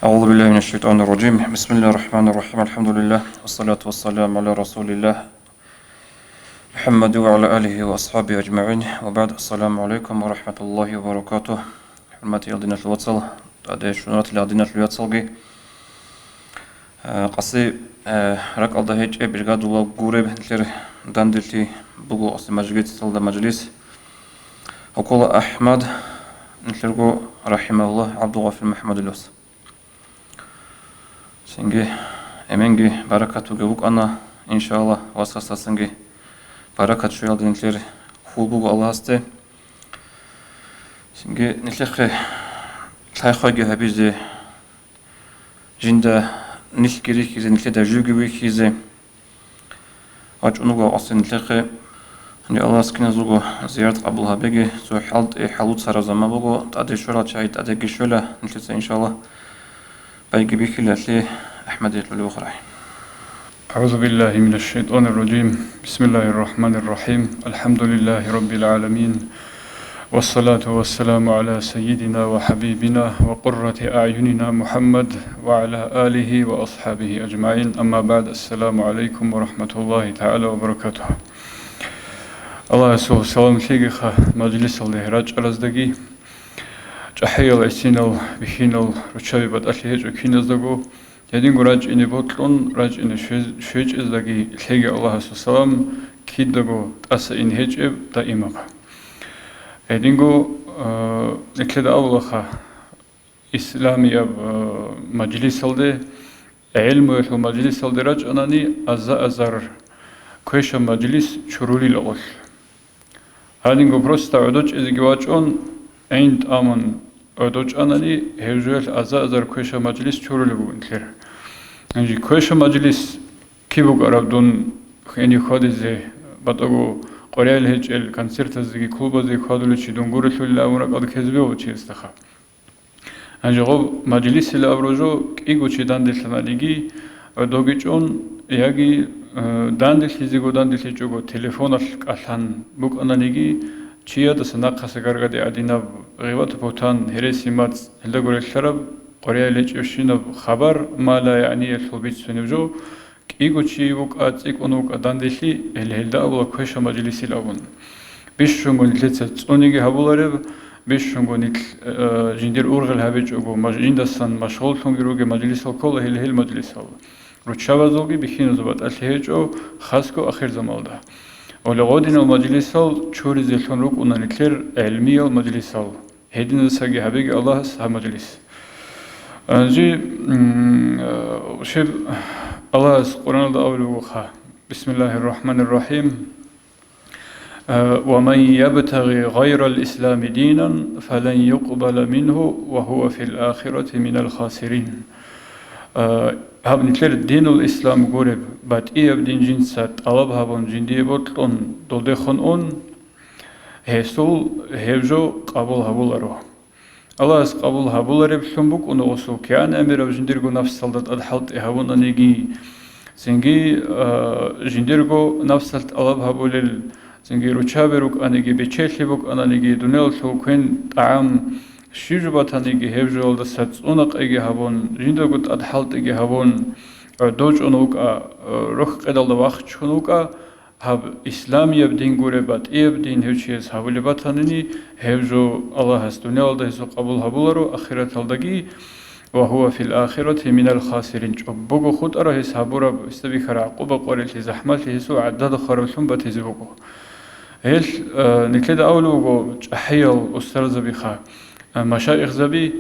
أعوذ بالله من الشيطان الرجيم. بسم الله الرحمن الرحيم. الحمد لله والصلاة والسلام على رسول الله محمد وعلى آله وأصحابه أجمعين، وبعد. السلام عليكم ورحمة الله وبركاته. حرمتي أدينة الوصل أديشونات لأدينة الوصل قصي رك الله هيج برجاد الله جورب نتلر داندلتي بقو أصل مجلس صلى مجلس وقول أحمد نتلرجو رحمه الله عبد الله في محمد اللوس سنجي эменги баракату гебук ана иншалла васасасынги баракат шуялды нилер хулбуг аласты синге нилехе тайхаги хабизе жинда нилкери хизе ниледа жугуби хизе ачунуга асын нилехе ани аллах скиназуго зиярат кабул хабеги су халут саразама буго таде шура чайт таде гишула нилеса иншалла باقي بكل أحمد الأخرى. أعوذ بالله من الشيطان الرجيم. بسم الله الرحمن الرحيم. الحمد لله رب العالمين، والصلاة والسلام على سيدنا وحبيبنا وقرة أعيننا محمد وعلى آله وأصحابه أجمعين. أما بعد، السلام عليكم ورحمة الله تعالى وبركاته. الله يسوع سلام ليك مجلس الله راج أرزدقي جحيل عسينال بخينال رشاوي بد أشياء جكينز دعو يدين قراج إني بطلون راج إني شويج إزدقي لهجة الله سلام كيد دعو أس إن هجب دائما يدين قو نكلد أولها إسلامي مجلس الده علم المجلس الده راج أناني أزار كويش مجلس شرولي لغل هادين قو برست عدوش إزدقي واجون عند آمن أدوج أناني هجول أزار كويشة مجلس شورل بونتلر. يعني كويشة مجلس كيبوك عرب دون خيني خادي زي بتوعو قريل هج الكونسرت زي كلوب زي خادلو شي دون غورل شو لا قد كذبه وشي استخا. يعني جو مجلس اللي أبرزو كيجو شي داندل سناليجي أدوجيجون ياجي داندل شيزيجو داندل شيجو تلفون أشان بوك أنانيجي چیا دست نقص کرده ادینا غیبت بودن هرسیمات هلگوری شراب قریه لچشینه خبر مالا یعنی الخبیت سنوجو کیگو چی وک اتیک اونوک داندشی هلدا اول کش مجلسی لابون بیشونگون لطفت اونیگه هبولاره بیشونگون جندیر اورغل هبیج اگو مجلین دستان مشغول کنگیروگه مجلس الکل هل مجلس هل روچه‌وازوگی بخین زبط الهیجو خاصکو آخر زمالده ولغودين المجلس شور زلون روك وننكر علمي المجلس هيدين الساقي حبيق الله سها مجلس أنجي شب الله قرآن الأول وخا بسم الله الرحمن الرحيم ومن يبتغي غير الإسلام دينا فلن يقبل منه وهو في الآخرة من الخاسرين هاب نتلر دين الإسلام غورب بات إياب دين جنسات ألاب هابون جندي بطلون دولدخون أون هيسول هيبجو قبول هابول أروه الله اس قبول هابول أريب شنبوك أنو أسو كيان أمير جنديرغو نفس سلطات أدحلت إهابون أنيجي سنجي جنديرغو نفس سلط ألاب هابول سنجي روچابروك أنيجي بيچيشيبوك أنيجي دونيل شو كوين طعام شيجباتانيجي هيبجول دسات أونق إيجي هابون جندرغوت أدحلت إيجي هابون دوج أونوك روح قدال دواخ شونوكا هاب إسلامي بدين غوربات إيه بدين هيوشيز هابولي باتانيني هيبجو الله هستوني الله هسو قبول هابولارو آخرت هالدقي وهو في الآخرة من الخاسرين بوغو خود أرى هس هابورا استبي خرا عقوبة قوري زحمات هسو عدد خربشون باتيزي بوغو هيل نكلد أولوغو أحيال أستاذ بخا مشايخ زبي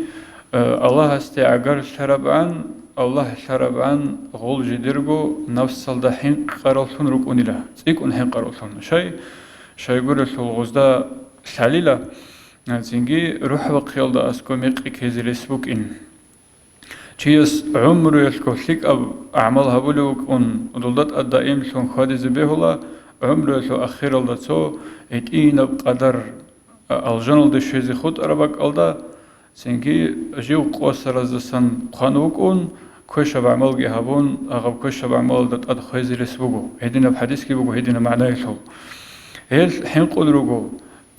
الله استعجر شربان الله شربان غول جديرجو نفس الدحين قرالون ركونيلا تيكون حين قرالون شيء يقول الغزدا شاليلا زينجي روح وقيل دا أسكوميق كيزريس بوك إن تيس عمر يلكوشيك أب أعمالها بلوك أن ضلت الدائم شون خادز بهلا عمر يلكو أخير الدتو إتين بقدر الجنال دشيزي خود أربك ألدا سنجي جيو قوس رزسن قانوك أون كوش بعمل جهابون أغاب كوش بعمل دت أدخيز رسبوجو هدينا بحديث كي بوجو هدينا معناه يشوف هل حين قدروجو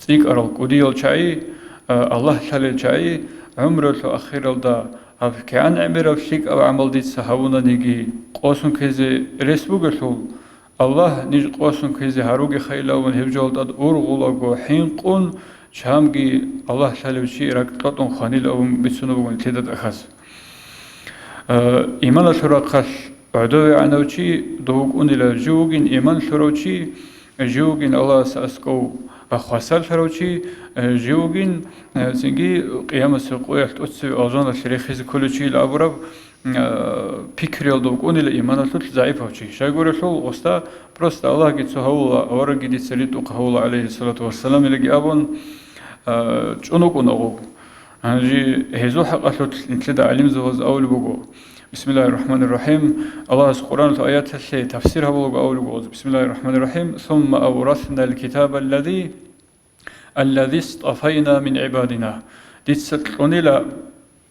تيك أرال قديل شيء الله شال شيء عمره أخير الدا كأن عمره فيك أو عمل ديت سهونا نيجي قوسن كذا رسبوغلو الله نيج قوسن كذا هروج خيلا ونهجول تد أورغولاغو حين قون شامجي الله شالوشي ركتون خانيل أو بتسنو تدد أخس إيمان شرقش عدو عنوشي دوغ أنيلا جوجين إيمان شروشي جوجين الله سأسكو خاصل شروشي جوجين زنجي قيام السقوية تأسي أجان الشريخ كلشي لأبرب فكريال دوغ أنيلا إيمان شرط ضعيف أوشي شايقول شو غستا برست الله جت هولا أورج دي سريت وقهولا عليه الصلاة والسلام اللي أبون جنوك ونغو هنجي هزو حق أشوت نتلدا علم زوز أول بقو بسم الله الرحمن الرحيم الله القرآن الآيات الشيء تفسيرها بقو أول بقو بسم الله الرحمن الرحيم ثم أورثنا الكتاب الذي اصطفينا من عبادنا ديت ستلوني لا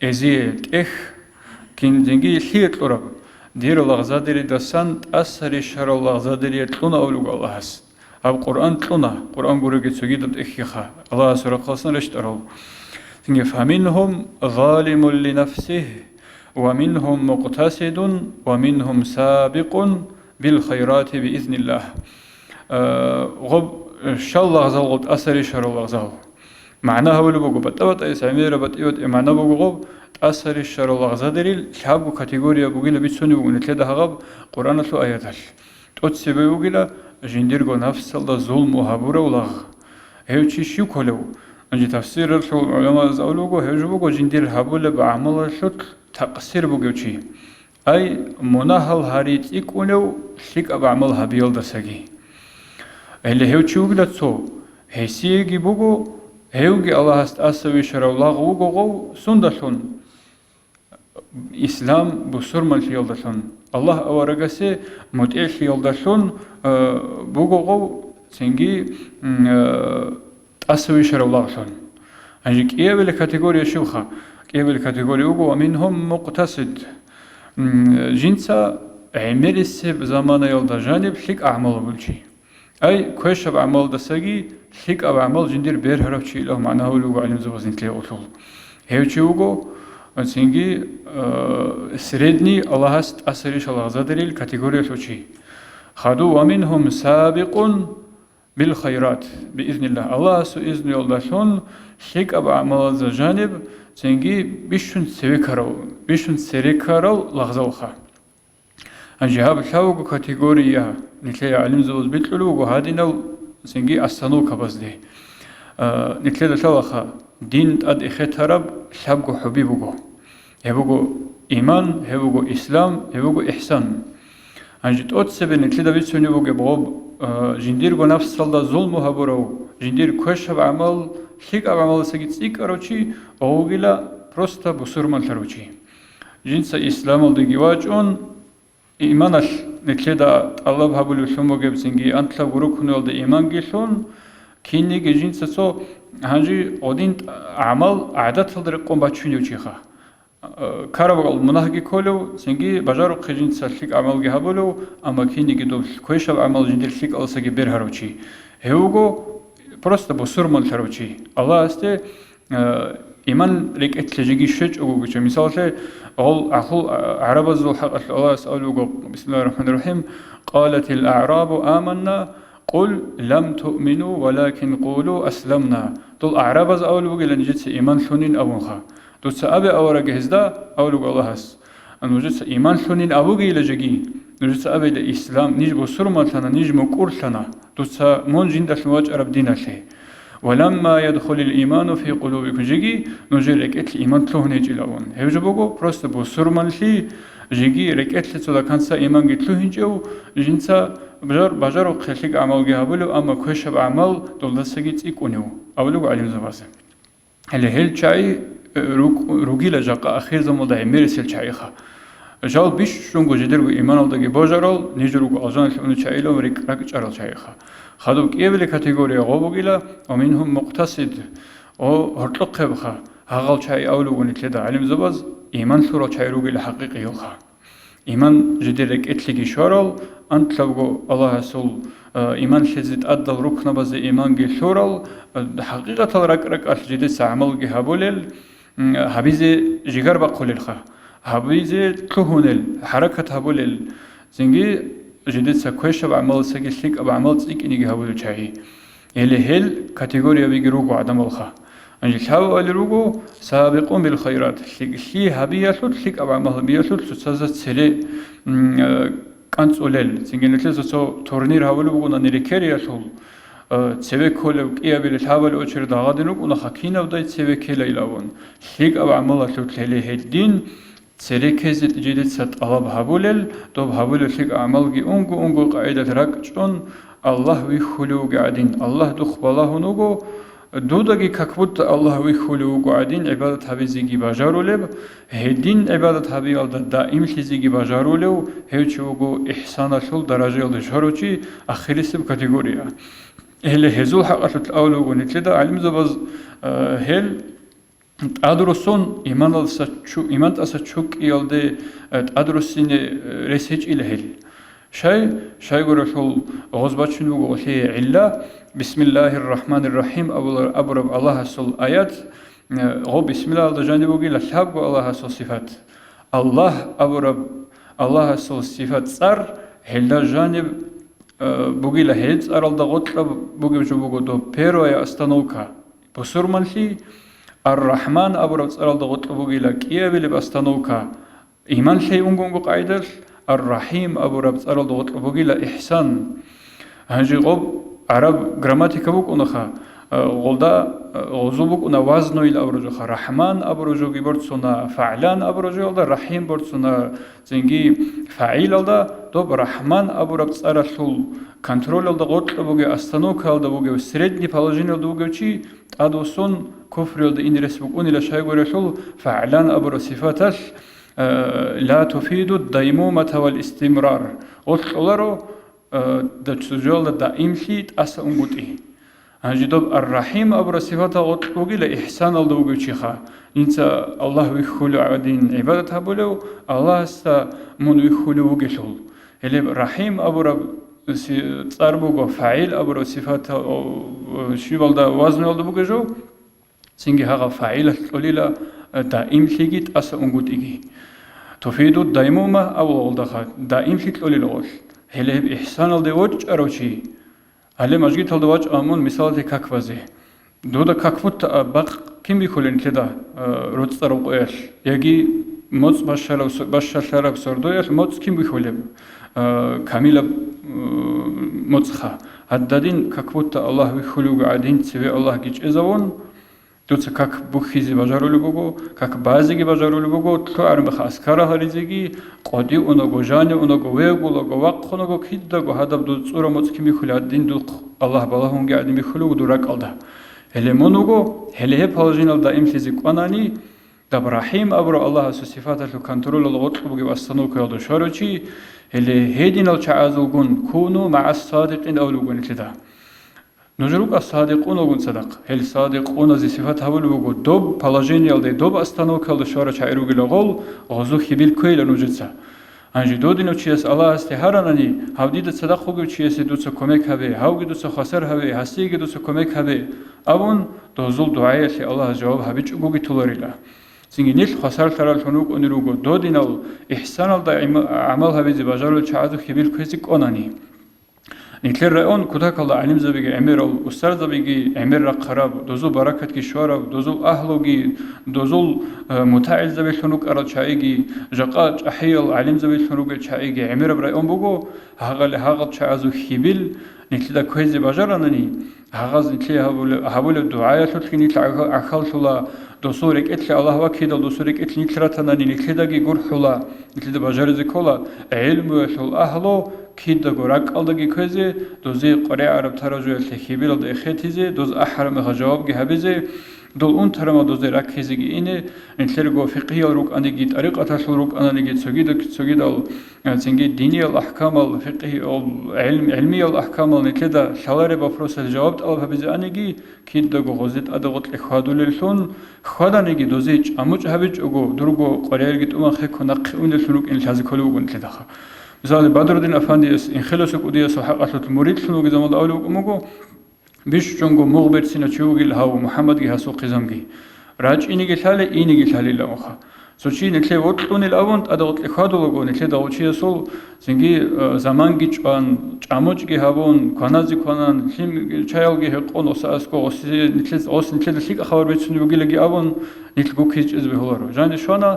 إزيت كين دنجي خير لرب دير الله زادري دسان أسر شر الله زادري تلونا أول بقو الله هس أب قرآن تلونا قرآن قرقت سجيدة إخيخا الله سورة قصنا رشترو فمنهم ظالم لنفسه ومنهم مقتصد ومنهم سابق بالخيرات بإذن الله غب شاء الله زوجت أسر شر الله زو معناها ولا بقول بتوت أي سمير بتيوت معناه بقول أسر شر الله زادريل شاب كاتيجوريا بقول بيتسوني بقول نتلده غب قرآن سو آياتش توتسبي بقول جندير نفس الله ظلم وهبورة ولا هيوشي شو كله أنجي تفسير العلماء زاولوجو هجوجو جندير هابول بعمل شط تقصير بوجوشي أي مناهل هاريت يكونوا شيك بعمل هبيل دسجي اللي هو شو قلت سو هسيجي بوجو هيوجي الله استأسوي شر الله وجو سندشون إسلام بسر من شيلدشون الله أورجسي متأ شيلدشون بوجو سنجي أسوي شر الله شون أنجي كيبل كاتيجوريا شوخة كيبل كاتيجوريا وجو ومنهم مقتصد جنسا عمل السب زمان يلدا جانب شيك أعمال بلشي أي كويش أعمال دسجي شيك أعمال جندير بير هرب شيء له معناه لو علم زوجين تلي أطول هيوشي وجو سنجي سردني الله است أسريش الله زادريل كاتيجوريا شوشي خدو ومنهم سابق بالخيرات بإذن الله الله سو إذن الله شون شيك أب أعمال الجانب سنجي بيشون سريكارو لغزوخا أنجهاب شاوغو كاتيجوريا نتلي علم زوز بيتلو وهادينا سنجي أستانو كبزدي نتلي شاوخا دين أد إخيترب شابغو حبيبوغو هبوغو إيمان هبوغو إسلام هبوغو إحسان أنجت أتسبن نتلي بيتسوني بوغي بغوب جندير نفس الله ظلم وهبرو جندير كوش بعمل شيك بعمل سجد سيك أروشي أو بلا برستا بسر من تروشي جنس إسلام الدجواجون إيمانش نتلدا الله بحبل شمو جب سنجي أنتلا وروكن ولد إيمان جيشون كيني جنس سو هنجي أودين عمل عادات الدرقون باتشوني وشيخا كاربال مناهجي كله سنجي بجارو خجين سلك عمل جهبلو أما كيني جدول كويش عمل جندير سلك ألسجي بيرهروشي هيوجو برست بسر من تروشي الله است إيمان لك أتلجي شج أو بيجي مثال شيء أقول عرب الزول حق الله أسأله بسم الله الرحمن الرحيم قالت الأعراب آمنا قل لم تؤمنوا ولكن قولوا أسلمنا طول أعراب أول وجل نجت إيمان شونين أبونها دوتسا أبي أورا جهزدا أولو الله هس أن وجدت إيمان شونين أبوجي لجي نجت أبي الإسلام نيج بسر مالتنا نيج مكور لنا دوتسا من جند الواج أرب دينا شيء ولما يدخل الإيمان في قلوبكم جيجي نجي ركعت الإيمان تلوه نيجي لون هيجي بقو برست بسر مالتي جيجي ركعت لتودا كانسا إيمان جتلوه نجيو جنسا بجار وخليك أعمال جهابلو أما كوشب أعمال دولدسجيت إكونيو أولو علم زباسه هل شيء روغيلا جاقا أخير زمان ده ميرسل شايخا جال بيش شونغو جدرغو إيمان الدغي بوجارال نيجروغو ألجان الحمد شايلو راك جارال شايخا خدوك إيبلي كاتيجوريا غوبوغيلا ومنهم مقتصد أو هرطلق بخا هاغال شاي أولوغو نتلدا علم زباز إيمان شورا شايروغيلا حقيقي يوخا إيمان جدرك إتلقي شورال أنت لوغو الله سول إيمان شزيد أدل ركنا بز إيمان جي شورال حقيقة راك الجديد سعمل جهابوليل هبيزي جيجار بقول الخا هبيزي تلهونل حركة هبول زنجي جديد سكويش بعمل سجل سيك بعمل سيك إني هبول شيء اللي هل كاتيجوريا بيجروجو عدم الخا أنجي شاو الروجو سابقون بالخيرات شيء هبياسود شيء بعمل بياسود تسازت سلي كانت أولل زنجي نتلص سو تورنير هبول بقولنا نريكيريا سول تسبكول كيا بالحابل أشر دعادنوك ونخكينا ودا تسبكيل إلهون شيء بعمل تطلع هدين تسركز جديد ست الله هبولل توب هبول شيء عمل جي أنجو قاعدة ركشون الله ويخلو قاعدين الله دخ بالله نوجو دوداگی ککبوت الله ويخلو قاعدين عبادة هبيزيجي باجارو لب هدين عبادة هبي على دائم شيزيجي باجارو لو هيوچوگو إحسان شل درجة على شهروچي آخری سب كاتيجوريا هل هزول حقات الأولو ونتلدا علم زباز هل أدرسون إيمان تأسچوك يالده أدرسين رسج إلى هل شيء قرشول غزباتشن وقوله علا بسم الله الرحمن الرحيم أبرب الله سل آيات غو بسم الله الجانب وقيل شاب الله سل صفات الله أبرب الله سل صفات صار هل جانب بقيل هيد أرال دغطلا بقيل جو بقول بيرو يا أستنوكا بسور منشي الرحمن أبرز أرال دغطلا بقيل كيا بيل بأستنوكا إيمان شيء أنقو قاعدة الرحيم أبرز أرال دغطلا بقيل إحسان هنجي غب عرب جراماتيكا بوك أنخا غلدا غزوبك أنا وزنه إلى أبرجوخا رحمن أبرجو جبرتسونا فعلان أبرجو يلدا رحيم برتسونا زنجي فعيل يلدا دوب رحمن أبرب تصارشول كنترول يلدا قطع بوجي أستنوك يلدا بوجي وسردني فالجين يلدا بوجي شيء أدوسون كفر يلدا إن رسبك أني لشيء ورشول فعلان أبرو صفاتش لا تفيد الديمومة والاستمرار أولارو دتسجل دائم شيء أسأنقطي هنجدب الرحيم أبرا صفاته غطوغي لإحسان الله وجهها إنسا الله ويخلو عدين عبادتها بلو الله استا من ويخلو وجهه اللي الرحيم أبرا تصاربوغو فاعل أبرا صفاته شيبال دا وزن الله وجهه سنجي هغا فاعل قليلا دائم شيء أسا أنقطيجي تفيد الدائمومة أو غلدها دائم شيء قليلا غش اللي إحسان الله وجه أروشي هل مجيء تلدواج آمون مثال كاك وزه دودا كاكفوت باق كم بيخولين كده روت تروق إيش يجي موت باشر شراب سردويش موت كم بيخولين كاميلا موت خا هدادين كاكفوت الله بيخولو قاعدين تسوي الله كيش إزاون دوتس كاك بخيزي بجارو لبوغو كاك بازيجي بجارو لبوغو تلو عرم خاسكارا هريزيجي قدي اونغو جاني اونغو ويغو لغو وقخونغو كيدغو هدب دو صورة موت كم بيخولي الدين دو الله بالهم قاعدين بيخولو دوراك الدا هل منوغو هل هي بالجين الدائم فيزيك واناني دب رحيم أبرو الله صفاته كنترول الغطق بغي واستنوك يلدو شاروشي هل هيدين الشعازوغون كونو مع الصادقين أولوغون كده نجروك الصادقون وغن صدق هل صادقون زي صفات هولوغو دوب بالجين يلدي دوب استنوك يلدو شارو شعيروغي لغول غزو خبيل كويل نجدسا انجي دودينو چيس الله استهاراناني هاوديد صدق خوغو چيس دوسو كوميك هبه هاوغي دوسو خسر هبه حسيغي دوسو كوميك هبه أبون دوزول دعاية الله جواب هبه چوغوغي تولوريلا سنگي نيل خسر ترال تنوك انيروغو دودينو إحسان الله عمل هبه زي بجارو چعادو خبيل كويسي قوناني نيتلر رأون كداك الله علم زبيجي عمر أستر زبيجي عمر رقرب دوزول بركة كي شوارب دوزول أهلوجي دوزول متعال زبيج شنوك أراد شايجي جقاج أحيل علم زبيج شنوك شايجي عمر برأون بوجو هاغل شعازو خبيل نيتلا كويزي بجارانني هاغز نيتلا هبول الدعاء شوتكي نيتلا أخال شولا دوسورك إتلا الله وكيد دوسورك إتلا نيتلا تناني نيتلا جي غرحولا نيتلا بجارزي كولا علم وشول أهلو كيد غراك ألدغي كوزي دوزي قري عرب تراجو التخيبيل د اخيتيزي دوز احرم جواب جهبيزي دول اون ترما دوزي راكيزي اني انتلغو فقهي روك اني طريقه روك اني سوغيد سنجي ديني الاحكام الفقهي علمي الاحكام نكدا شالاري بفروس الجواب طلب هبيزي اني كيد غوزيت ادغوت اخوادوللسون خدانيجي دوزي اموج هبيج اوغو درغو قريرغيت اوما خكونق اون سلوك ان لازكولوغون كدخ مثال بدر الدين أفندي إن خلصك ودي صحقة المريد شنو جزام الله أولو أمجو بيش جنگو مغبر سينا چوغي الهاو محمد جي هسو قزمجي راج إني قتالي إني قتالي لأمخا سوچی نکله وطلونی لابند آد وطلی خادولگو نکله داوچی سول زنگی زمانگی چان چاموچگی هاون کنازی کنان خیم چایلگی هقون اساسکو اسی نکله لیک خبر بیچونی بگیلگی آون نکله گوکیچ از بهولارو جانی شونا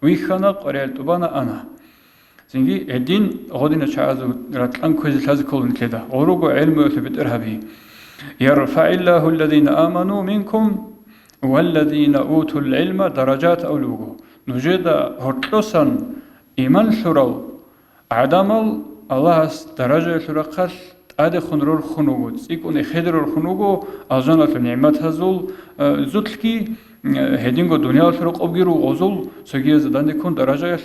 ویخانا قریل توبانا آنا زنگی ادین غدینا چازو راتلان کوزی تازی کول نکله دا اوروگو علم وثبت ارهبی يرفع الله الذين آمنوا منكم والذين أوتوا العلم درجات أولوغو نجد هرتلوسان إيمان ثرو عدمال الله درجة ثرقل أدي خنرور خنوغو تسيكون خدرور خنوغو أجانة النعمات هزول زوتلكي هدينغو دنيا ثرق أبجرو غزول سجيه زدان يكون درجة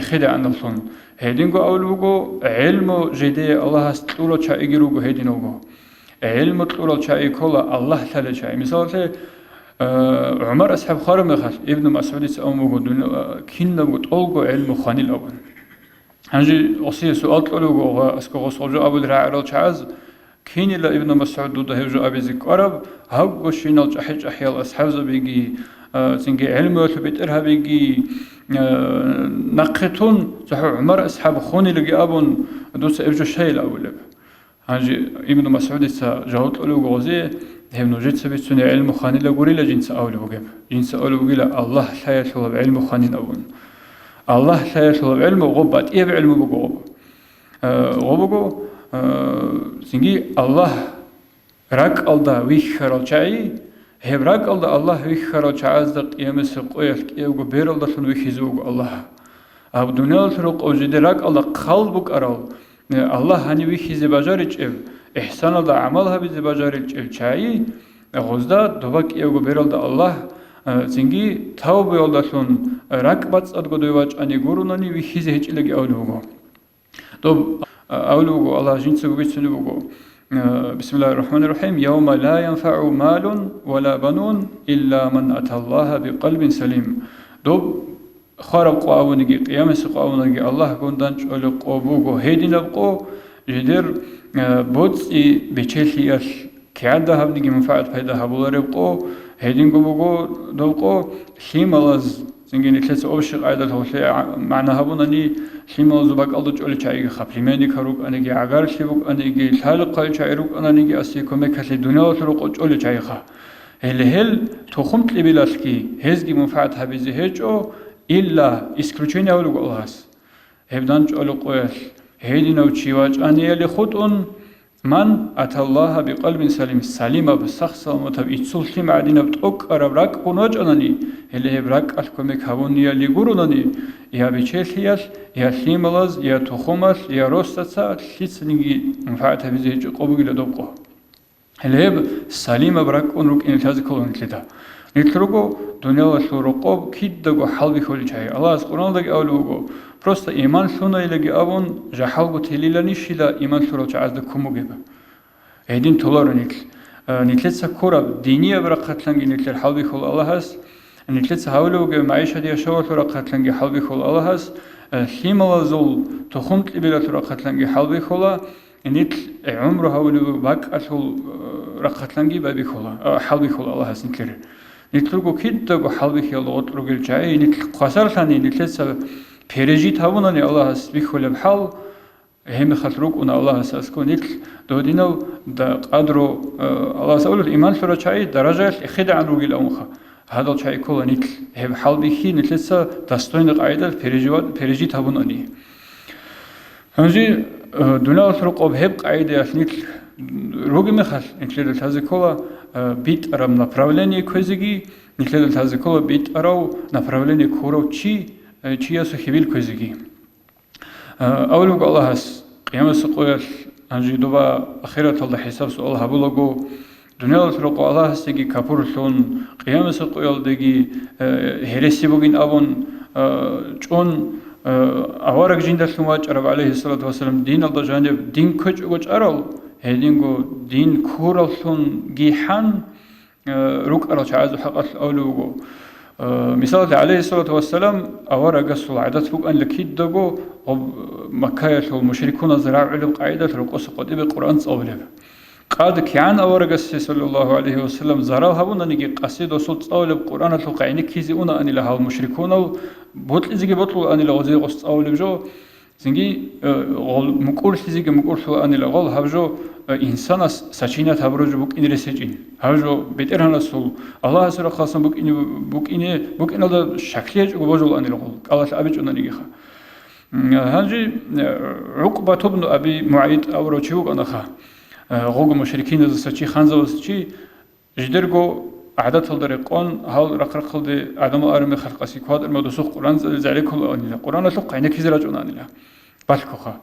خدع عن الثون هدينغو أولوغو علم جدي الله استورو شايجروغو هدينوغو علم تورو شاي كولا الله ثالث شاي مثال عمر أصحاب خارم خال ابن مسعود سأمو كنا بتقولوا علم خانيل أبن هنجي أصيل سؤال تقولوا أسكو غصوجو أبو الرعال شعز كيني لا ابن مسعود دوده هجو أبي ذكرب هاو شينال جحج أحيال أصحاب زبيجي زنجي علم وثبت إرها بيجي نقتون زحو عمر أصحاب خوني لقي أبن دوس إرجو شيء الأولب هنجي ابن مسعود سجاوت تقولوا غزي هم نوجد سبيت سنة علم خاني لغوري لجنس أولو بجيب جنس أولو بجيلا الله لا يطلب علم خاني أول الله لا يطلب علم وغبات إيه بعلم بقوب غبقو سنجي الله راك الله ويخر الشعي هم راك الله ويخر الشعاز دق يمس قويل كيوغو بير الله سن ويخزوغ الله أب دنيا الفرق أوجد راك الله قلبك أرال الله هني ويخز بجارج إحسان الله عملها بزباجارج الشاي غزدا دوبك يوغو بيرالد الله زنگي توبه الله سون ركبت أدغو دويواج أني غوروناني ويخيزي هيج إلغي أولوغو دوب أولوغو الله جنسو بيتسنوغو بسم الله الرحمن الرحيم يوم لا ينفع مال ولا بنون إلا من أتى الله بقلب سليم دوب خارب قاونيجي قيامس قاونيجي الله كوندانش أولو قوبوغو هيدين أبقو جدير بوتسي بيشيلياش كعادة هبنيجي منفعة فايدة هبولاريبقو هيدين قوبوغو دوبقو شيمالز زنجين إتلس أوشق عادة هوشي معنى هبوناني شيمالز وباك ألدو جولي شايغي خابليماني كاروك أنيجي عقار شيبوك أنيجي الحالق قايل شايروك أنيجي أسيكو مكاسي دنيا تروق جولي شايغا هل تخمت لبلاسكي هزجي منفعة هبيزي هيجو إلا إسكروتشيني أولوغ ألهاس هبدان جولي قويل هيدين أو تشيواج أني اللي خطون من أتى الله بقلب سليم سليم بسخص المتب إتصل سليم عدين بتوك أربراك قنوج أنني اللي هبراك ألكمك هوني اللي قرونني يا بيشيلياش يا سليملاز يا تخوماش يا روستسا لسنجي منفعتها بزيج قبوغ لدوقه اللي هب سليم براك أنروك إن تازكولون كده نتركو دنيا وشروقوب كيدغو حلبي خولي جاي الله قرآن دغ أولوغو просто إيمان سونا إلغي أبون جحالغو تليلاني شيلا إيمان سورو جعزد كمو جيبا هيدين تولارو نتلتسا كورا دينية برقاتلانجي نتلر حلبي خول الله هس نتلتسا هاولوغو معيشة دي شوالو رقاتلانجي حلبي خول الله هس خيمالا زول تخمت لبلاتو رقاتلانجي حلبي خولا نتل عمرو هاولوغو باك أسول رقاتلانجي بابي خولا حلبي خول الله هس نتلر نتلوغو كيدغو حلبي خيالو غطلوغو الجاي نتل قاسر ثاني نتلتسا пережить هوناني الله سبحانه بحال هم خطروك أن الله سأسكونك دودينو دا قدرو الله سأقول الإيمان فرا شيء درجة خدع عن روجي الأمخا هذا الشيء كله نتل هم حال بيخي نتلسا دستوين قاعدة пережить هوناني هنجي دونا الفرق أبهب قاعدة نتل روجي مخال نتل هذا كله بيت أرام направление كوزيجي نتل هذا كله بيت أراو направление كورو شيء чия сухивил көзіги. Аулуг Аллахас, қиямасы қойыр, анжидуба ахират алда хисап суал хабулагу, дүниялы тұруқу Аллахастеги капур сон, қиямасы қойылдеги хереси бұгин абун, чон аварак жиндар сумач араб алейхиссалату вассалам дин алда жанеб дин көч үгөч арал, هيدينغو دين كورالثون جيحان روك أرى شعاز حقت أولوغو مثال عليه الصلاة والسلام أورا قصوا العادات فوق أن لكيد دغو مكاية المشركون زراع علم قاعدة رقص قديم القرآن صوبله قاد كيان أورجس صلى الله عليه وسلم زرال هبون أني قصيد وصلت أول القرآن القرآن كيزي أنا أني لها المشركون بطل إزاي بطل أني لغزي قص أول بجو زنجي مقول فيزيك مقول شو أني لغول هبجو إنسان سچينة هبروج بوك إني رسجين هبجو بيترهنا سول الله سر خاصم بوك إني هذا شكليج وبجول أني لغول الله أبيج أني جيخا هنجي عقبة ابن أبي معيط أوروجيوك أنا خا غوغ مشركين زسچي خانزوسچي جدرغو عادت الدرقون هال رقرقل دي ادم ارم خلقسي كوادر مدوسو قران زالكل اني قران لو قينك زراجون اني لا بالكوخا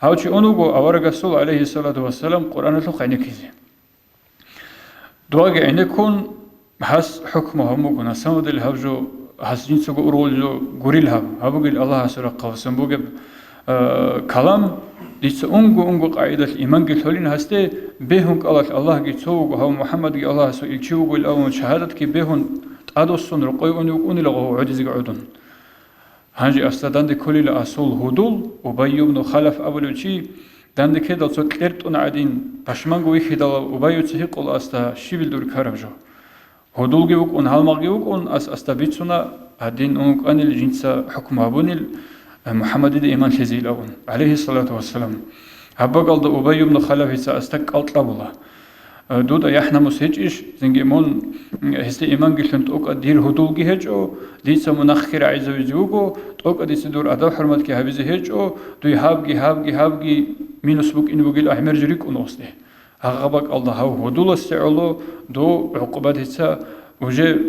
هاوچي اونوغو اورغسول عليه الصلاه والسلام قران لو قينك زي دوغ انكون حس حكمه هم كنا سمد الهبجو حسجين سو اورولجو غوريل هابوغل الله سر قوسم بوغ كلام ديس أنغو قاعدة الإيمان قلتولين هسته بهون قالت الله قلتوه هو محمد قال الله سو إلتشوه قل أول شهادت كي بهون تادوسون رقوي أني لغو عجز قعودون هنجي أستدان دي كل الأصول هدول وبيو بن خلف أولو شي دان دي كده سو كلرتون عدين باشمان قوي خدال وبيو تسيق الله أستا شبيل دور كاربجو هدول جيوك أن هالمغ جيوك أن أستبيتسونا هدين أنك أن الجنسة حكم أبوني محمد دي إيمان خزي الأول عليه الصلاة والسلام هبا قال ده أبي بن خلف استك أطلب الله دودا يحنا مسهجش زنجمون هستي إيمان قلت أوك أدير هدول جهجو ديس منخر عز وجوجو أوك أديس دور أدو حرمت كي هبزه هجو دو هابجي مينوس بوك إنه بقول أحمر جريك ونوصله هغبك الله هو هدول استعلو دو عقوبات هسا وجه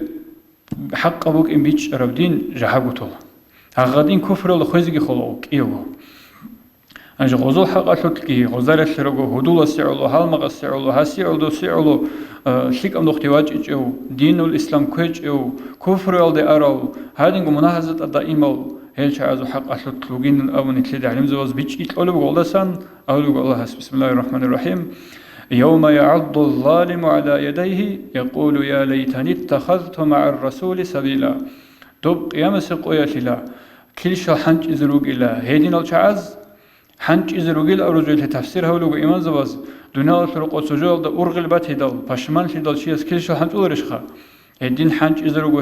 حق أبوك إن بيتش ربدين جهابوتول هغادين كفر الله خزيجي خلوك إيوه أنج غزو حق أشوتكي غزال الشرقو هدول السعلو هالمغ السعلو هالسعلو سعلو شيك أم نختواج إيجو دين الإسلام كويج إيو كفر الله أرو هادين مناهزة الدائمة هيلش عزو حق أشوتلوجين الأول نتلد علم زواز بيجي أولو بقولسان أولو الله بسم الله الرحمن الرحيم يوم يعض الظالم على يديه يقول يا ليتني اتخذت مع الرسول سبيلا دوب قيام سقويا شلا كل شو حنج إزروق إلا هيدين الشعز حنج إزروق إلا أرجو تفسير هولو إيمان زواز دنيا الفرق وسجول دا أرغل بات هدال باشمان هدال شيء كل شو حنج أولرشخا هيدين حنج إزروق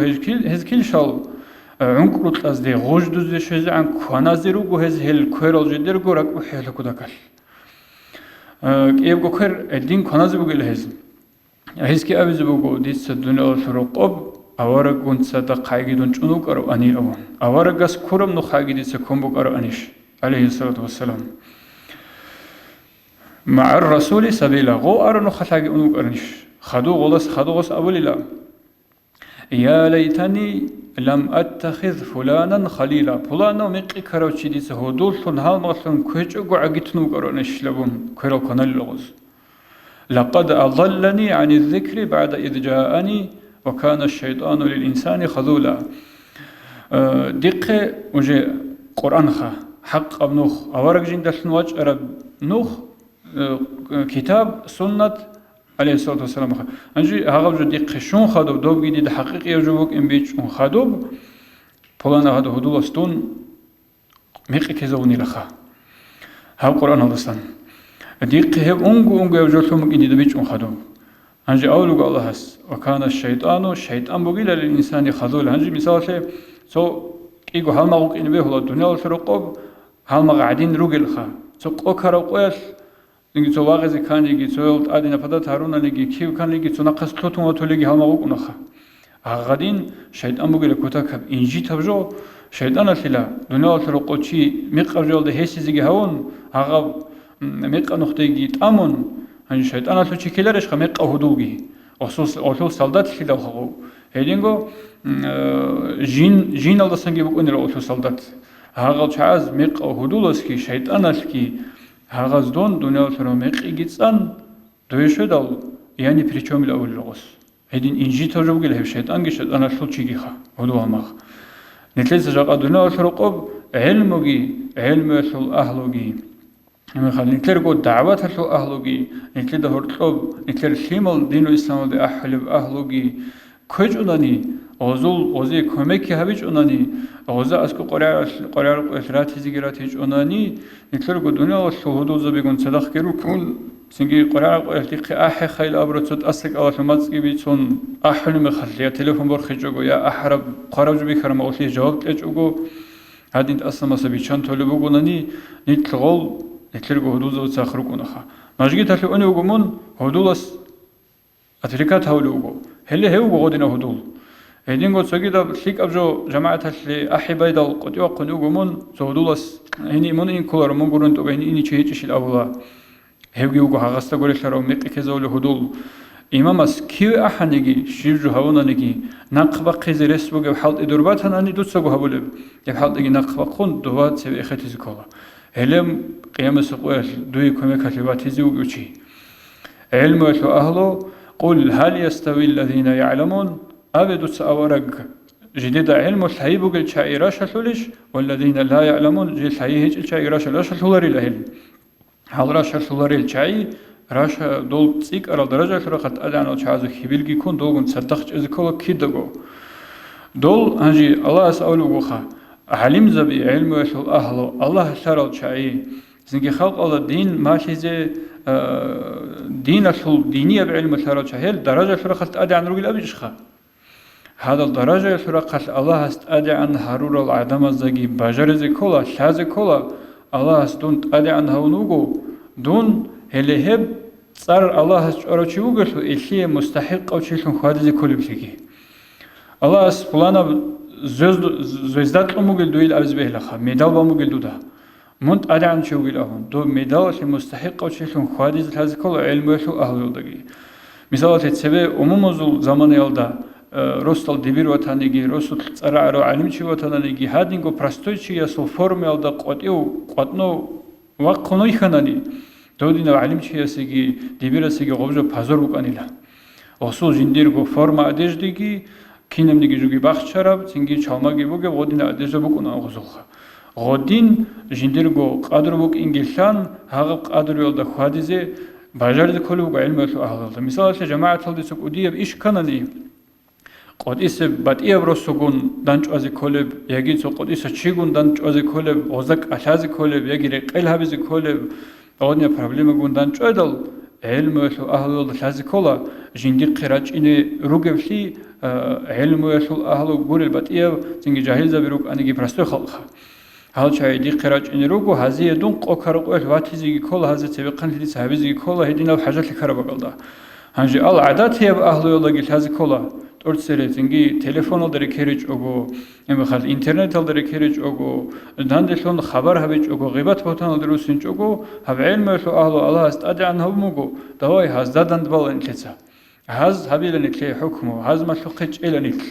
هز كل شو عنك رطلاز دي غوج دوز دي شيء عن كوانا زروق هز هل كويرال جدر قرق وحيل كودكال كيف كوير الدين كوانا زروق إلا هز كي أبي زروق ديس دنيا الفرق أورق ونصدق قاعدون جنوك أرو أني أون أورقس كرم نخاعد سكومبك أرو أنيش عليه الصلاة والسلام مع الرسول سبيلا غو أرو نخاعد أنوك أرنيش خدو غلس أولي لا يا ليتني لم أتخذ فلانا خليلا فلانا مقي كروتشي ديس هدول ثن هال مثلا كويجو عقيتنوك أرو أنيش لبون كيرو كنال لغز لقد أضلني عن الذكر بعد إذ جاءني وكان الشيطان للإنسان خذولا دقة وجه قرآن خا حق أبنوخ أورق جين دلن وجه أرب نوخ كتاب سنة عليه الصلاة والسلام خا أنجي هغب جو دقة شون خدوب دوب جديد حقيقي يجوبك إن بيج شون خدوب فلانا هذا هدول استون ميقي كزوني لخا هاو قرآن هذا دقة هب أنجو يجوتهم إن دي بيج شون خدوب هنجي أولو قال الله هس وكان الشيطان بقيل للإنسان خذول هنجي مثال سو إيجو هالمغوك إن بيه الدنيا والفرقوب هالمغ عدين روغل خا سو قوكرا قويل نيجي سو واغزي كان يجي سو يلت آدين فدات هارونا نيجي كيو كان يجي سو نقص تلوتون وتوليجي هالمغوك نخا هغادين شيطان بقيل كوتاكب إنجي تبجو شيطان الثلا دنيا والفرقوب شي ميقب جول ده هيسي زيجي هون هغاب ميقب نختيجي تأمون هني شيطان أصله شيء كلارش خميق أهدوجي أصول سلطات كده وخو هيدينغو جين الله سنجي بقول إنه أصول سلطات هاغل شعاز ميق أهدولس كي شيطان أصلي هاغز دون دنيا ثرو ميق إجتسان دويشو دال يعني بريشوم الأول لغوس هيدين إنجي تجربة له شيطان أصله شيء خا هدو الماخ نتلز جاق دنيا ثرو قب علم أصل أهلوجي نتلر قد دعوات هلو أهلوجي نتلر ده هرطلب نتلر شيمال دين الإسلام ده أحلب أهلوجي كوج أناني أزول كوميك هبيج أناني غزا اسكو قرار قرات زيغرات هيج اوناني نتلر غدونا وشهودو زبيغون صدق كيرو كون سنجي قرار قلتي اح خيل ابرصت اصلك او ماتسكي بيتون احل مخليا تليفون برخجوغو يا احرب قراج بيخرم اوتي جواب تجوغو هادين اصلا مسبي چان تولبو غوناني نتلغول نتلر غدوزو تسخرو كونخا ماجي تلو انو غومون هدولس اتريكات هولوغو هل هو غودينا هدول هدينغو سوغيدا ليك ابجو جماعه اللي احبايدال قديو قنوغومون زودولس هني مون ان كولار مون غورنت اوبين اني چيچيشيل ابولا هيوغو هاغاستا غوريشلارو ميقكيزولو هدول امامس كيو احنيغي شيرجو هاونانيغي نقبا قيزرس بوغ حالت ادورباتان اني دوتسوغو هابولب يحالتيغي نقبا قون دوات سبي اختيز كولا هلم قيامس قوال دوي كوميكاتيباتيزي وغوچي علم اهلو قل هل يستوي الذين يعلمون أبدوس أورق جديد علم الحيبوغ الشعيراش الحلش والذين لا يعلمون جي الحيهج الشعيراش الحلوري لهل هل راش الحلوري الشعي راش دول تسيك أرى درجة لرقت أدعنا وشعازو خبيلغي كون دولغن صدقش إذكولا كيدغو دول هنجي الله أسألو غوخا علم زبي علم ويشل أهلو الله شرال الشعي زنجي خلق الله دين ماشيزي دين الحل دينية بعلم شرال الشعي درجة لرقت أدعنا رجل أبيشخا هذا الدرجة فرقت الله استأدى عن هرور العدم الزجي بجرز كولا شاز كولا الله استون تأدى عن هونوجو دون هلهب صار الله استأرچي وقلت إلشي مستحق أو شيء خادز كل بشكي الله سبحانه زوجات أموجل دويل أبز به لخا ميدال بموجل دودا منت أدى عن شو قل أهون دو ميدال شيء مستحق أو شيء خادز هذا كولا علم وشو أهل يودعي مثال تتسبب أممزول زمان يلدا Ростал дибирватаниги, ростал царааро алимчиватаниги, хадинго простойчи ясо формиалда qoteu qotno ваққоноиханани додина алимчиясиги дибирасиги гобжо пазор буканила осу жиндирго форма одеждиги кинемниги жуги бахчараб цинги чалмаги буге година одежда букуна гозолха годин жиндирго қадр бук ингилшан хагып қадр йолда хадизе бажарди колуга илмату ахлалда мисал жамааталди сук удиеб иш канани قديس بدي أبرزكون دانش أزي كولب يجي سو قديس شيء دانش أزي كولب وزك أشازي كولب يجي رقيل هبزي كولب أودني problem كون دانش أدل علم وشو أهل الشازي كولا جندي قراج إني روجفلي علم وشو أهل قول بدي تيجي جاهل زبيروك أنا جي برستو خلقها هل شيء دي قراج إني روجو هذه دون قكرق واتيزي كولا هذا تبقى لي سهبزي كولا هدينا وحاجة لكرب قلدا هنجي العادات هي بأهل يلا جل كولا تورسيرتينجي تليفون الدري كيرج اوغو امخال انترنت الدري كيرج اوغو داندشون خبر هبج اوغو غيبت بوتان الدروسين اوغو هب علم شو اهل الله استدعى عنه موغو دواي هاز دادند بالن كيتسا هاز هبيلن كلي حكمه هاز ما شقج النك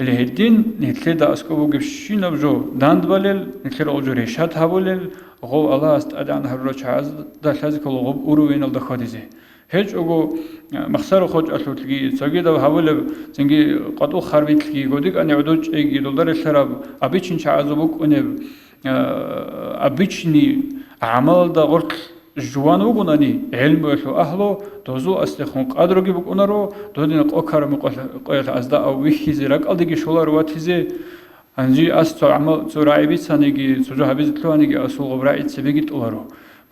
اللي هدين نتلدا اسكو غبشين ابجو داند بالل نكر اوجو رشات هبولل غو الله استدعى عنه روچ هاز داشاز كلو غب اوروين الدخاديزه هج اوغو مخسر خوج اشوتلغي سوغيدا هاول زنگي قطو خربيتلغي غوديك اني عدوج اي دولار الشراب ابيچين چازوبوك اني ابيچني عمل دا غرق جوان وغناني علم وشو اهلو دوزو استخون قادروغي بوك اونارو دودين قوكارم قويت ازدا او ويخيزيراك الدغي شولار واتيزي انجي استو عمل سورايبي سانيغي سوجو حبيزتلوانيغي اسو غبرايت سبيغي تولارو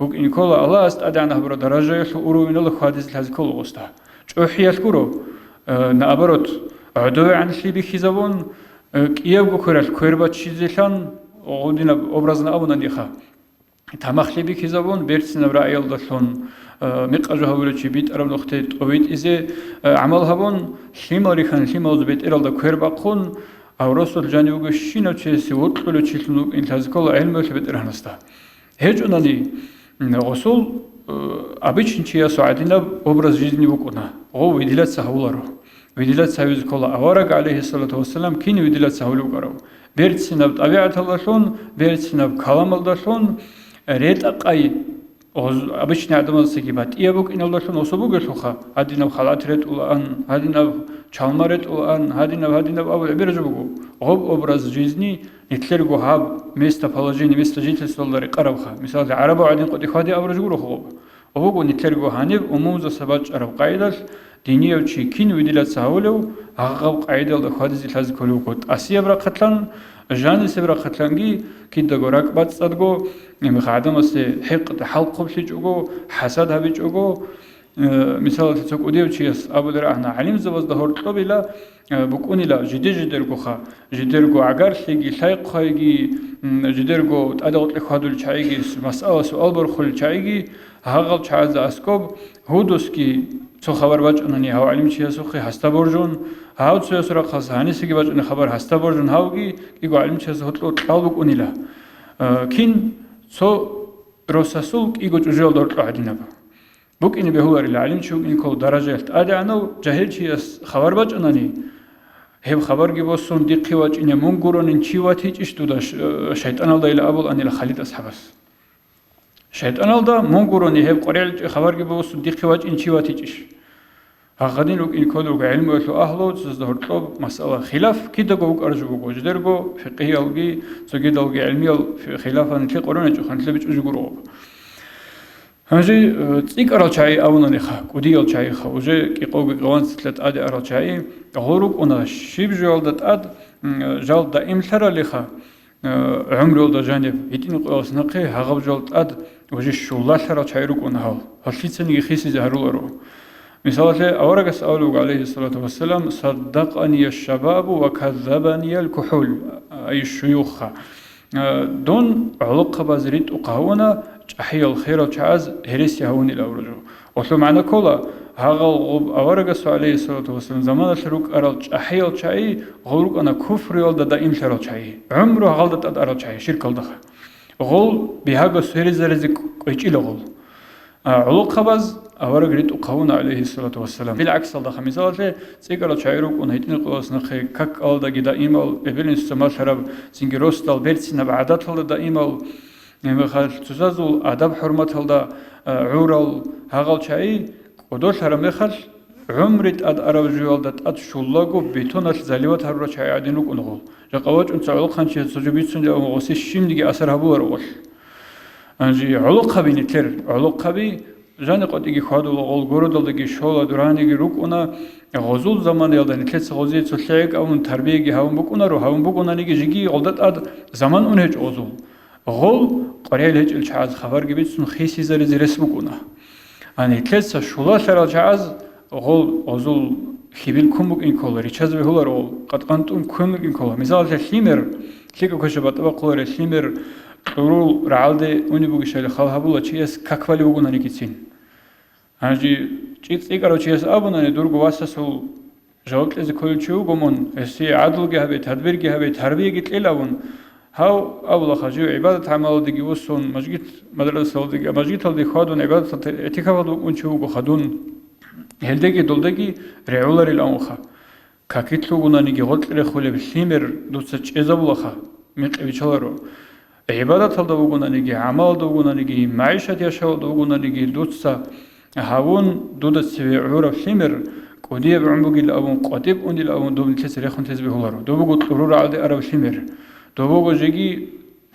بوك إنكولا الله استأدعنا برا درجة يشعروا من الله خادز الهزكول غستا جوحي يشكروا نأبرت عدو عن شي بخيزابون كياب بكرة كويربات شيزيشان غودينا أبرزنا أبونا نيخا تمخلي بخيزابون بيرتسنا برأي الدشون مقاجو هاولو چي بيت أرم نختي طويت إزي عمل هابون شيمال ريخان شيمال زبيت إرالدا كويرباقون أو رسول جانيوغو شينو چيسي وطلو چيسلنو إن الهزكول علمو شبيت إرهنستا هيج أناني رسول обычно чья суадина образ жизни вукуна о выделять сахулару выделять союз кола авараг алейхиссалату вассалам кини выделять сахулу гарав бертсинаб табиат аллашон бертсинаб каламалдашон ретақай обычно адамасыги бат иябук иналдашон особуга шуха адинаб халатрет улан адинаб чалмарет улан адинаб абу биржабугу об образ жизни نتلرجو هاب местоположение место жительства лари қарабха мисал араба адин қоди хади абражгуру хоб обугу нетлерго ханиб умум за сабач араб қайдаш დინიევჩი კინ ვიდილად საულევ აღავ ყაიდელ და ხადიზი ლაზ ქოლუკოთ ასიებრა ხათლან ჟანისებრა ხათლანგი კიდაგო რაკბაცადგო მეხა ადამიანსე ჰეყ ჰალყობში ჭუგო ჰასად ჰაბიჭუგო მისალად ცოკუდიევჩიას აბუდრაჰნა ალიმ ზავაზ და ჰორტყობილა ბუკუნილა ჟიდერგო ხა ჟიდერგო აგარხიგი ლაიqxaigi ჟიდერგო ტადაყლე ხადული ჩაიგი მასალას ალბორხული ჩაიგი აღალ ჩააზა ასკობ ჰუდოსკი ცო ხაბარ ბაჭონანი ჰავა ალიმ ჩიასოხი ჰასტაბორჯონ ჰაუცუეს რახას ანისიგი ბაჭონი ხაბარ ჰასტაბორჯონ ჰავგი იგო ალიმ ჩიას ჰოტლო ტალბუკუნილა კინ ცო როსასულ იგო ჭუჟელ დორტყა ადინაბა ბუკინი ბეჰულარი ალიმ ჩუგინ კოლ დარაჟელთ ადანო ჯაჰილჩიას ხაბარ ბაჭონანი ჰებ ხაბარ გიბოსონ დიყი ვაჭინე მონგურონინ ჩივათი ჭიშტუდა შაიტანალდა ილა აბულ ანილა ხალიტას ჰაბას შაიტანალდა მონგურონი ჰებ ყორელ ხაბარ გიბოსონ დიყი ვაჭინ ჩივათი ჭიშ აღადინ უკინ კოდრუ გაილმოეთლო აჰლო ზდორტო მასალა ხილაფ კიდაგო უკარჟუ გოჯდერგო ფიყიალგი ზოგედალგი ილმიალ ხილაფანი თი ყორონე ჭხანთლები ჭუჟგურო Анжи цикарал чай аунани ха, кудиал чай ха, уже киқоги қаванцлет ади арал чай, ғорук уна шиб жуалдат ад, жалда имларали ха, умрулда жанев, итин қояснақи, хағаб жуалд ад, уже шуллаларал чай рук уна хал, халфицани хиси захарулару. Мисалате аварагас аулуг алейхи салату вассалам, саддақани шабабу ва каззабани аль-кухул, ай шуюха. Дон улуққа базрит уқауна, ჭაჰიალ ხერალ ჩააზ ჰერესი აუნილა უროჯო ოსო მანა კოლა ჰაღალ ავარაგას ალეი სალათუ ვასალამ ზამანალ რუკ არალ ჭაჰიალ ჩაი ღორუკანა ქუფრიალ და იმშარალ ჩაი უმრო ჰაღალ და ტატარალ ჩაი შირკალ და ღოლ ბიჰაგას ჰერეზერეზი ყიჭილა ღოლ ულუყაბაზ ავარაგრით უყავნა ალეი სალათუ ვასალამ ბილაქსალ და ხამიზალე ციკალ ჩაი რუკუნა იტნი ყოლას ნახე კაკალ და გიდა იმალ ებელინს სამალხარაბ სინგიროსტალ ბერცინა ბადათალ და იმალ მეხალ ცუსაზულ ადაბ ჰორმათალდა ურალ ჰაღალ ჩაი ყოდოლ ჰარამეხალ უმრით ად არავჟივალდა ტად შულაგო ბეთონალ ზალივა თარო ჩაი ადინ უკუნღო რაყავაჭუნ წაულ ხანჩი ზოჯიბიცუნ ოსი შიმდიგი ასარაბუარო ანჯი ულუყაბინი თერ ულუყაბი ჟანი ყოტიგი ხადულ ოლ გოროდალდიგი შოლა დურანიგი რუკუნა ღოზულ ზამანელდანი თეც ღოზი ცულეიკ აუნ თარბიგი ჰაუნ ბუკუნა რო ჰაუნ ბუკუნანიგი ჟიგი ოლდატ ად ზამან უნეჭ ოზულ غول قريل هج الشعاز خبر جبت سن خيسي زري رسمكونا أنا تلسا شولا شرال شعاز غول أزول خبيل كمك إن كولر يشاز بهولر أول قد قنتون كمك إن كولر مثال الحمر كيكو كشبات أبقى الحمر رول رعالده أني بقى شيء خالها بولا شيء كقبل بقونا نكتين أنا جي شيء تيجرو شيء أبونا ندور جواسسول جواب لازم كل شيء وقمون السي عدل جهبه تدبير جهبه تربية قلت لون هاو أول خجوا عبادة عمل دقي وصون مسجد مدرسة دقي مسجد هذي خادون عبادة اتكافد ونشوفوا خادون هلدقي دولدقي رعولر الأنخا كاكيتلو ونانيجي غلط رخولة بالثمر دوتسج إزابلخا مقبي شلرو عبادة هذا ونانيجي عمل دو ونانيجي معيشة يشاو دو ونانيجي دوتسا هاون دودت سوي عورة الثمر قدية بعمبوجي الأبون قطيب أندي الأبون دوم تسري خن تسبيه هلرو دوبقول طرور على أرب الثمر دوبوگو جگی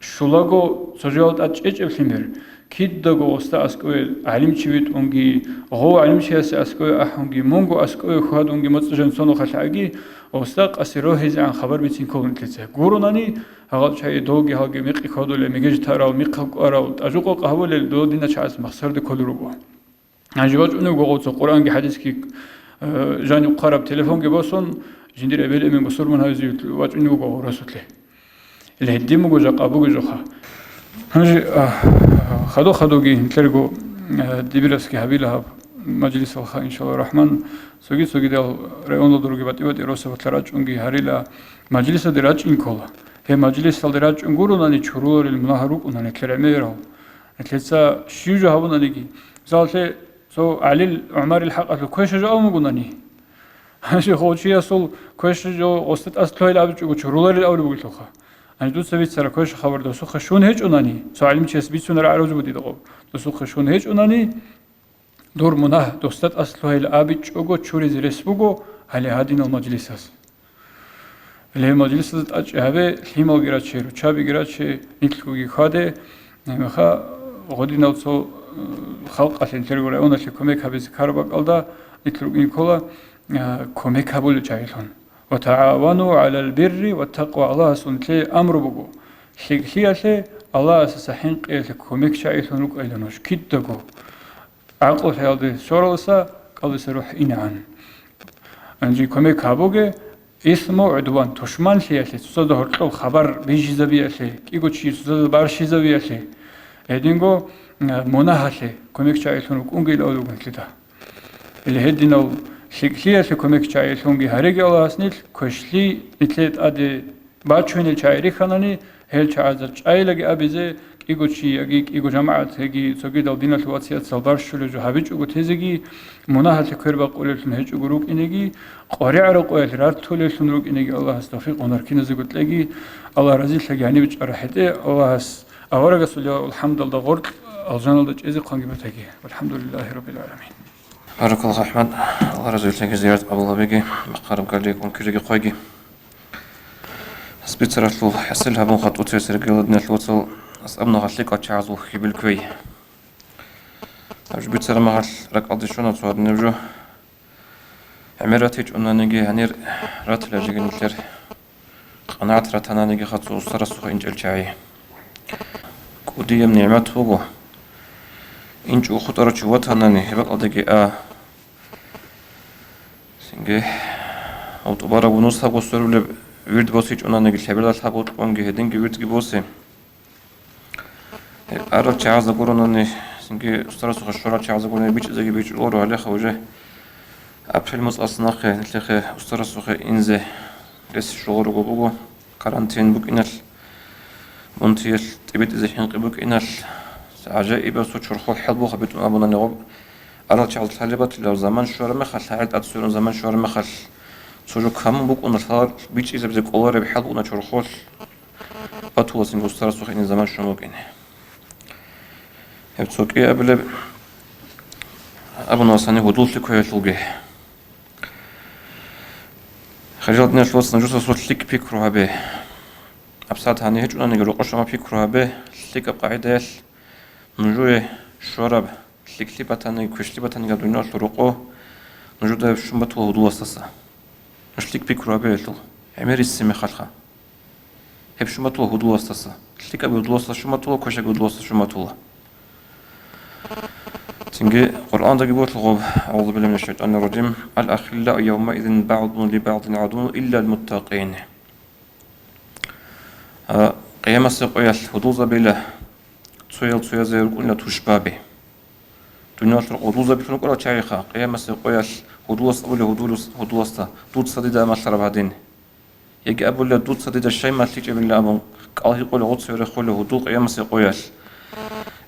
شولاگو سوجالت اچ افلمر کید دگو استا اسکوی علم چویت اونگی غو علم چیاس اسکوی احونگی مونگو اسکوی خود اونگی متجن سونو خلاگی استا قصیرو هیز عن خبر بیتین کولن کلیسه گورونانی هغال چای دوگی هاگی میقی خودول میگج تارال میقق آرال اجوقو قهول دو دینا چاس مخسر دکولرو با نجواج اونو گوگوت قرآن کی حدیث کی جانی قرب تلفن کی باسون جندیر ابل امین بسر من هایزی واج اونو گوگو رسوله الهديم وجا قابو جوخا هنجي خدوغي تلرغو ديبرسكي حبيلها مجلس الخا ان شاء الله الرحمن سوغي دال ريوندو درغي باتيوتي روسو تلاراچونغي هاريلا مجلس دراچ انكولا هي مجلس دراچ انغوروناني چورور المناهروق اناني كلاميرو اتلسا شيجو هابونانيغي زالته سو علي عمر الحق كويشجو اومغوناني هاشي خوچيا سول كويشجو اوستت استويل ابچو چورور اوربوغلوخا أنا دوست بيت سركوش خبر دوسو خشون هيج أناني سوالم چیز بیت سونر عروض بودی دو دوسو خشون هيج أناني دور مناه دوستت أصله هل آبی چوگو چوری زرس بگو هلی هادین المجلس هست هلی مجلس هست اچ هبه لیمال گراد چه رو چابی گراد چه نیتلگوگی خاده نمیخوا غدی نوتسو خلق أصلاً ترجع أنا شو كميك هبز كارباك ألدا ითლუ იქოლა კომეკაბული ჩაილონ وتعاونوا على البر والتقوى الله سنتلي أمر بقو ليالي الله سحين قيل كوميك شايلون وقيلونش كيدقو عقل هذا شورلسا قال سروح إنعان أنجي كوميك هابوجي اسمه عدوان تشمان ليالي تصدق هرتلو خبر بيجي زبيالي كيقو شيء تصدق بارشي زبيالي هدينغو مناهلي كوميك شايلون وقنقيل أولو قنتلتا اللي هدينو ليالي كوميك شايلون هريجي الله سنيل كشلي نتلت أدي باتشوني شايري خاناني هل شعازت شايلة أبيزه إيجوشي إيجو جماعة هجي سوقي دالدينا الواتسيات سالبارش شلو جو هبيج وتهزجي مناهل كربا قولة هج وجروك إنجي قارع رقوة رات تولة نروك إنجي الله استوفيق ونركين زقت لقي الله رزيل لقي يعني بيج أرحته الله أورج سوليا الحمد لله غرق الجنة الله جزء قانج بتجي والحمد لله رب العالمين. بارك الله أحمد الله رزيل لك زيارة أبو الله بيجي مقارب قال لك ونكرجي قايجي سبيترات لو حصلها بون خط أوتيس رجال نتلوتل أصابنا غلق أتشعزو خبل كوي أج بيتر ما غل رك أديشونا صار نبجو عمرتيج أننا نجي هنير رات لاجين نتلر قناعة راتنا نجي خطو صرصو إنجل شعي كودي من نعمات فوقه إنجو خطر شوات هناني هبل أديجي سنجي أو تبارا ونوس هاقو سرولب ويرد بوسيج أننا نجي الحبيلات هاقو تقومجي هدينجي ويرد بوسي أرى تعز قرنني سنجي استرس خشورة تعز قرنني بيج زي بيج أورو عليه خوجه أبشل مس أصناخ نتلخ استرس خ إنزه لس شغل وجوجو كارانتين بوك إنال منتيل تبيت زي حين بوك إنال عجائب صوت شرخو حلبو خبيت أبونا نغب أرى تعز حلبات لو زمان شوار مخل حالت أتسون زمان شوار مخل سوجو كم بوك ونصار بيج إذا بزك أولار بحلبو نشرخول أطول سنجو استرس خ إن زمان شو ممكن هبتوكي قبل أبو ناصاني هدول لك ويطلقه خجلت نشلوت نجوس صوت لك بيكروها به أبسط هني هجونا نجرو قشما بيكروها به لك بقاعدة نجوي شرب لك لبتاني كوش لبتاني قدرنا لرقو نجو ده شمبة هدول أساسا مش لك بيكروها به يطل عمر السمي خلقه هب شمبة هدول أساسا لك أبو هدول أساسا شمبة كوش هدول أساسا شمبة تنجي قرآن تجيبوت الغوب أعوذ بالله من الشيطان الرجيم الأخلاء يومئذ بعض لبعض عدو إلا المتقين قيام السقيا هدوز بلا تسويل زي قلنا تشبابه دنيا هدوز بلا نقول شيخا قيام السقيا هدوز أول هدوز دوت صديد ما شرب هذين يجي أبو لا دوت صديد الشيء ما تيجي بالله أبو قال يقول غوت سير خله هدوز قيام السقيا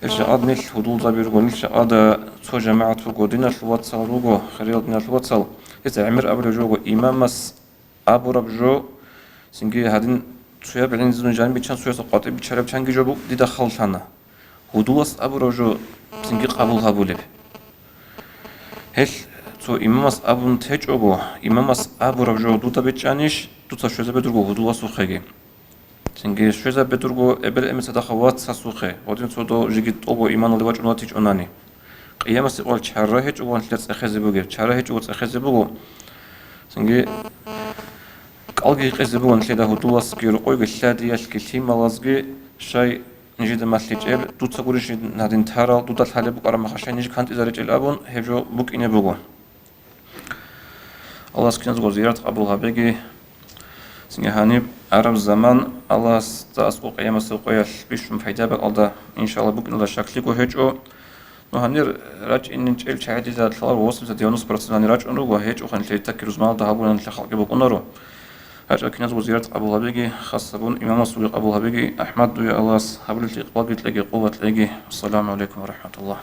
إرشاد نيل هدول زبير قول إرشاد سو جماعة فوقودين الواتسال روجو خريط من الواتسال إذا عمر أبو رجوع إمام مس أبو ربجو سنجي هادين سويا بعدين زون جانب بيشان سويا سقاط بيشرب شانجي جابو دي دخل ثنا هدول أبو رجوع سنجي قبول هل سو إمام مس أبو نتهج أبو إمام مس أبو ربجو دوتا بيشانيش دوتا شو زبير درجو هدول سوخيجي سنجي شوية بترجو قبل إمس تدخوات ساسوخه ودين صدو جيت أبو إيمان اللي وجه ناتج أناني قيام سقول شهرهج وان ثلاث أخذ بوجه شهرهج وأخذ بوجو سنجي قلقي قز بوان ثلاثة هدوء سكير قوي الثادي الكليم ملازجي شيء نجد مثلج أب دوت سقولش نادين تهرا دوت الحلب قرام خشين نجد كانت إذا رجل أبون هجو بوك إنه بوجو الله سكينز وزيرة أبوها بيجي سنجهاني عرب زمان الله استأسقو قيام السقوية بيشم فايدة بالله إن شاء الله بكن الله شكلك وهجو نهانير راج إن نجيل شهادة ذات الأرض وصل تديونس برسناني راج أنو وهجو خن تلتك رزمان ذهبون لخلق بكونارو راج أكناز وزيرة أبو هبيجي خاصبون إمام السوق أبو هبيجي أحمد دوي الله حبل الإقبال بتلاقي قوة تلاقي السلام عليكم ورحمة الله